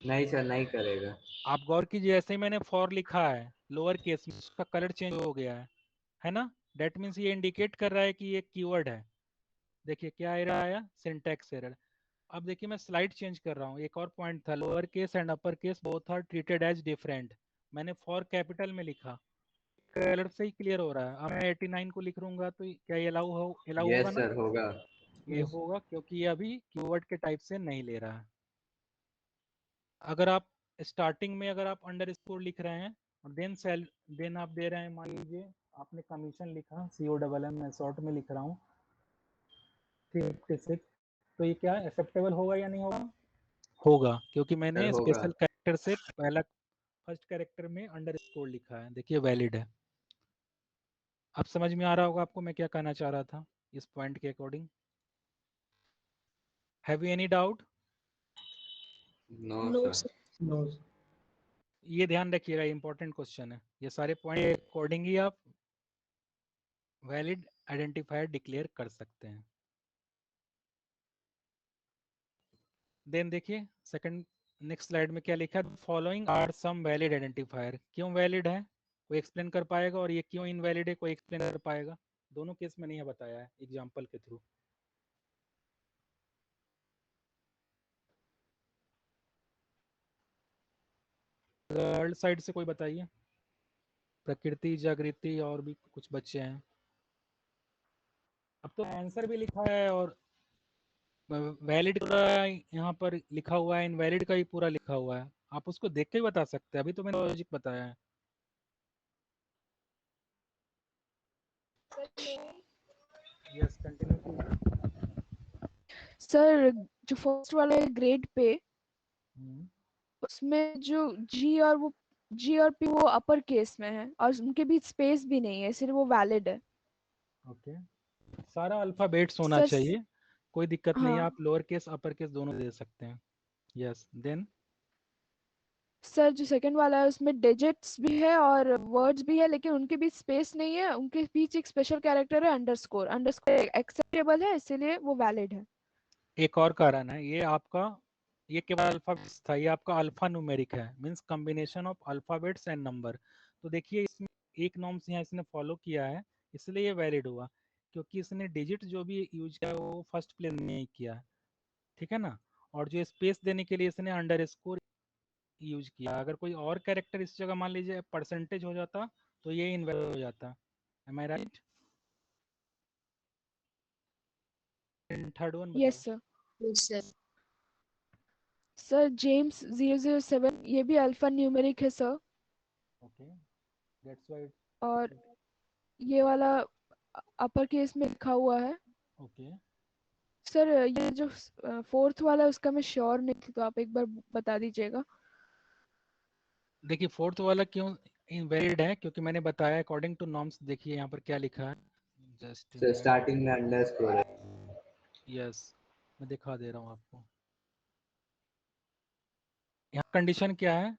[SPEAKER 4] नहीं सर, नहीं करेगा।
[SPEAKER 1] आप गौर कीजिए, ऐसे ही मैंने फॉर लिखा है लोअर केस में, उसका कलर चेंज हो गया है ना? डेट मीन्स ये इंडिकेट कर रहा है कि ये कीवर्ड है। देखिए क्या एरर आया, सिंटैक्स एरर। अब देखिए मैं स्लाइड चेंज कर रहा हूँ। एक और पॉइंट था, lower case and upper case both are treated as different. मैंने फॉर कैपिटल में लिखा, कलर से ही क्लियर हो रहा है। अब मैं 89 को लिख लूंगा तो क्या ये अलाउ होगा
[SPEAKER 4] यस
[SPEAKER 1] ना?
[SPEAKER 4] सर, होगा।
[SPEAKER 1] ये होगा क्योंकि ये अभी कीवर्ड के टाइप से नहीं ले रहा है। अगर आप स्टार्टिंग में अगर आप अंडरस्कोर लिख रहे हैं और देन आप दे रहे हैं, मान लीजिए आपने कमीशन लिखा COMM, मैं शॉर्ट में लिख रहा हूँ 356, तो ये क्या एक्सेप्टेबल होगा या नहीं होगा? होगा, क्योंकि मैंने
[SPEAKER 4] सर होगा।
[SPEAKER 1] स्पेशल कैरेक्टर से पहला फर्स्ट कैरेक्टर में अंडरस्कोर लिखा है, देखिए वैलिड है। अब समझ में आ रहा होगा आपको मैं क्या कहना चाह रहा था इस पॉइंट के according? Have you any doubt?
[SPEAKER 4] No
[SPEAKER 7] no
[SPEAKER 4] sir.
[SPEAKER 7] Sir.
[SPEAKER 3] No
[SPEAKER 1] ये ध्यान रखिएगा, इंपॉर्टेंट क्वेश्चन है। ये सारे पॉइंट के अकॉर्डिंग ही आप वैलिड आइडेंटिफायर डिक्लेयर कर सकते हैं। देन देखिए सेकंड नेक्स्ट स्लाइड में क्या लिखा है, following are some valid identifier. क्यों वैलिड है कोई एक्सप्लेन कर पाएगा, और ये क्यों इनवैलिड है कोई एक्सप्लेन कर पाएगा? दोनों केस में नहीं बताया है एग्जांपल के थ्रू। गर्ल साइड से कोई बताइए। प्रकृति, जागृति और भी कुछ बच्चे हैं। अब तो आंसर भी लिखा है और वैलिड पूरा यहाँ पर लिखा हुआ है, इनवैलिड का ही पूरा लिखा हुआ है। आप उसको देख के ही बता सकते हैं, अभी तो मैंने लॉजिक बताया है। यस कंटिन्यू कीजिए।
[SPEAKER 2] सर जो फर्स्ट वाला है ग्रेड पे,
[SPEAKER 1] हम्म,
[SPEAKER 2] उसमें जो जी और पी वो अपर केस में है और उनके बीच स्पेस भी नहीं है, इसलिए वो वैलिड है।
[SPEAKER 1] ओके, सारा अल्फाबेट्स होना
[SPEAKER 2] सर
[SPEAKER 1] चाहिए, कोई दिक्कत नहीं है।
[SPEAKER 2] हाँ
[SPEAKER 1] आप लोअर केस अपर केस दोनों दे सकते हैं। यस देन
[SPEAKER 2] सर, जो सेकंड वाला है उसमें डिजिट्स भी है और वर्ड्स भी है, लेकिन उनके बीच स्पेस नहीं है, उनके बीच एक स्पेशल कैरेक्टर है अंडरस्कोर। अंडरस्कोर एक्सेप्टेबल है, इसीलिए वो वैलिड है।
[SPEAKER 1] एक और कारण है, ये आपका ये केवल अल्फाबेट्स था, ये आपका अल्फा न्यूमेरिक है, means combination of alphabets and number. तो देखिए इसमें एक नॉर्म्स यहाँ इसने फॉलो किया है, इसलिए ये वैलिड हुआ, क्योंकि इसने डिजिट जो भी यूज किया वो फर्स्ट प्लेन में ही किया है, ठीक है ना। और जो स्पेस देने के लिए इसने अंडरस्कोर यूज किया। अगर कोई और कैरेक्टर इस जगह मान लीजिए परसेंटेज हो जाता तो ये इनवैलिड हो जाता। M I right? Third one बताओ।
[SPEAKER 2] Yes sir.
[SPEAKER 7] Yes sir.
[SPEAKER 2] Sir James 007 ये भी अल्फा न्यूमेरिक है सर,
[SPEAKER 1] ओके दैट्स व्हाई।
[SPEAKER 2] और ये वाला अपर केस में लिखा हुआ है।
[SPEAKER 1] ओके
[SPEAKER 2] सर ये जो फोर्थ वाला है उसका मैं श्योर नहीं थी, तो आप एक बार बता दीजिएगा।
[SPEAKER 1] देखिए फोर्थ वाला क्यों इनवैलिड है, क्योंकि मैंने बताया अकॉर्डिंग टू नॉर्म्स। देखिए यहाँ पर क्या लिखा है, जस्ट
[SPEAKER 4] सर स्टार्टिंग में अंडरस्कोर है।
[SPEAKER 1] यस मैं दिखा दे रहा हूँ आपको। यहाँ कंडीशन क्या है,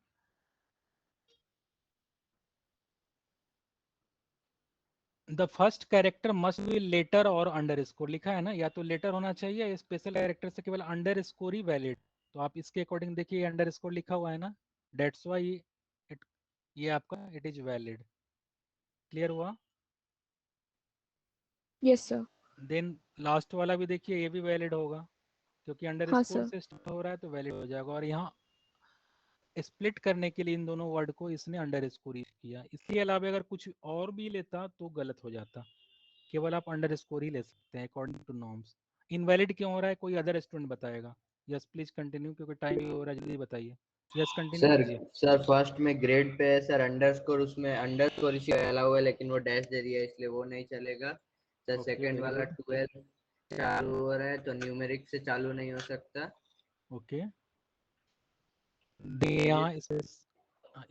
[SPEAKER 1] the first character must be letter और अंडरस्कोर लिखा है ना, या तो लेटर होना चाहिए या स्पेशल कैरेक्टर से केवल अंडरस्कोर ही वैलिड। तो आप इसके अकॉर्डिंग देखिए अंडरस्कोर लिखा हुआ है ना, दैट्स व्हाई ये आपका इट इज वैलिड। क्लियर हुआ?
[SPEAKER 2] Yes sir.
[SPEAKER 1] देन लास्ट वाला भी देखिए, ये भी वैलिड होगा, क्योंकि
[SPEAKER 2] हाँ
[SPEAKER 1] अंडरस्कोर
[SPEAKER 2] सर।
[SPEAKER 1] से स्टार्ट हो रहा है तो वैलिड हो जाएगा। और यहाँ स्प्लिट करने के लिए इन दोनों वर्ड को इसने अंडरस्कोर यूज किया। इसके अलावा अगर कुछ और भी लेता तो गलत हो जाता। केवल आप अंडरस्कोर ही ले सकते हैं अकॉर्डिंग टू नॉर्म्स। इनवैलिड क्यों हो रहा है कोई अदर स्टूडेंट बताएगा? यस प्लीज कंटिन्यू, क्योंकि टाइम भी हो रहा है, जल्दी बताइए। यस कंटिन्यू
[SPEAKER 4] सर
[SPEAKER 1] कीजिए।
[SPEAKER 4] सर फर्स्ट में ग्रेड पे है सर अंडरस्कोर, उसमें अंडरस्कोर इसी अलाउ हुआ है लेकिन वो डैश दे दिया है इसलिए वो नहीं चलेगा। सर
[SPEAKER 1] ओके
[SPEAKER 4] सेकंड
[SPEAKER 1] वेरी
[SPEAKER 4] वाला
[SPEAKER 1] गुड।
[SPEAKER 4] 12 चालू हो रहा है तो न्यूमेरिक से चालू नहीं हो सकता।
[SPEAKER 1] ओके यहाँ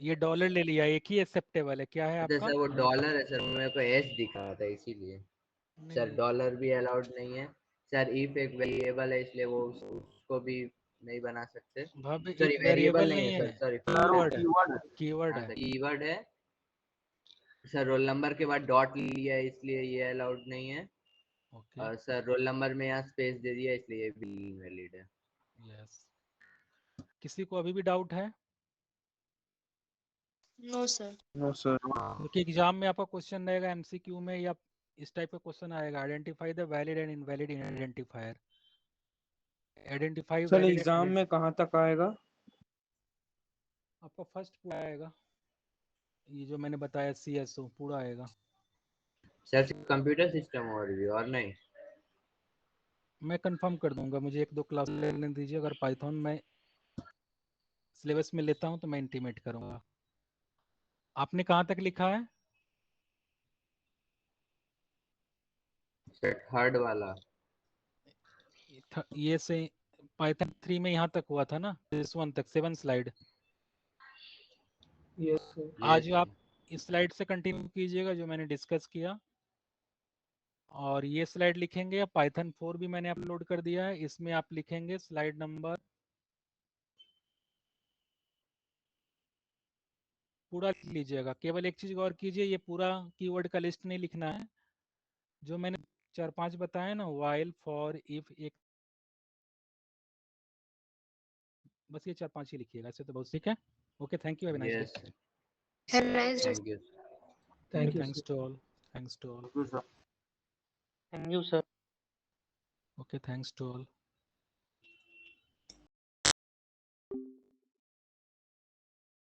[SPEAKER 1] ये डॉलर ले लिया, एक ही एक्सेप्टेबल है, क्या है
[SPEAKER 4] अच्छा
[SPEAKER 1] आपका?
[SPEAKER 4] सर वो डॉलर है सर, मेरे को एस दिखा रहा था इसीलिए।
[SPEAKER 1] नहीं
[SPEAKER 4] सर
[SPEAKER 1] नहीं
[SPEAKER 4] डॉलर भी अलाउड नहीं है। सर इफ एक वेरिएबल है इसलिए वो उसको भी नहीं बना सकते।
[SPEAKER 1] भाभी,
[SPEAKER 4] सॉरी
[SPEAKER 1] एक
[SPEAKER 4] वेरिएबल
[SPEAKER 1] वेरिएबल
[SPEAKER 4] नहीं है
[SPEAKER 1] नहीं
[SPEAKER 4] सर,
[SPEAKER 1] है,
[SPEAKER 4] सॉरी
[SPEAKER 5] सर वो
[SPEAKER 1] कीवर्ड है,
[SPEAKER 5] कीवर्ड है।
[SPEAKER 1] कीवर्ड
[SPEAKER 4] हाँ
[SPEAKER 1] है।
[SPEAKER 4] सर कीवर्ड है। सर रोल नंबर के बाद डॉट लिया है इसलिए ये अलाउड नहीं है।
[SPEAKER 1] ओके
[SPEAKER 4] और सर रोल नंबर में यहाँ स्पेस दे दिया इसलिए ये भी इनवैलिड है।
[SPEAKER 1] यस। किसी को अभी भी डाउट है?
[SPEAKER 7] No sir.
[SPEAKER 3] No sir.
[SPEAKER 1] क्योंकि एग्जाम में आपका क्वेश्चन रहेगा एमसीक्यू में, या इस टाइप का क्वेश्चन आएगा, identify the valid and invalid identifier. Identify
[SPEAKER 3] sir
[SPEAKER 1] valid
[SPEAKER 3] exam में कहाँ तक आएगा?
[SPEAKER 1] आपका फर्स्ट पूरा आएगा, ये जो मैंने बताया CSO पूरा आएगा।
[SPEAKER 4] सर कंप्यूटर सिस्टम ओवरव्यू और नहीं।
[SPEAKER 1] मैं कंफर्म कर दूंगा, मुझे एक दो क्लास लेने दीजिए। अगर पाइथन में सिलेबस में लेता हूँ तो मैं इंटीमेट करूंगा। आपने कहाँ तक लिखा है?
[SPEAKER 4] थर्ड वाला।
[SPEAKER 1] ये से पाइथन 3 में यहाँ तक हुआ था ना, दिस वन तक 7 स्लाइड।
[SPEAKER 9] Yes sir.
[SPEAKER 1] आज आप इस स्लाइड से कंटिन्यू कीजिएगा जो मैंने डिस्कस किया, और ये स्लाइड लिखेंगे। पाइथन 4 भी मैंने अपलोड कर दिया है, इसमें आप लिखेंगे स्लाइड नंबर पूरा लिख लीजिएगा। केवल एक चीज गौर कीजिए, ये पूरा कीवर्ड का लिस्ट नहीं लिखना है, जो मैंने 4-5 बताए ना, वाइल, फॉर, इफ, एक, बस ये 4-5 ही लिखिएगा, ऐसे तो बहुत ठीक है। Okay, thank you, have a nice
[SPEAKER 4] yes
[SPEAKER 1] day.
[SPEAKER 7] Have a nice day.
[SPEAKER 4] Thank you.
[SPEAKER 9] Thank you
[SPEAKER 1] thanks
[SPEAKER 9] sir.
[SPEAKER 1] To all, thanks to all.
[SPEAKER 5] Thank you, sir.
[SPEAKER 6] Thank you, sir.
[SPEAKER 1] Okay, thanks to all.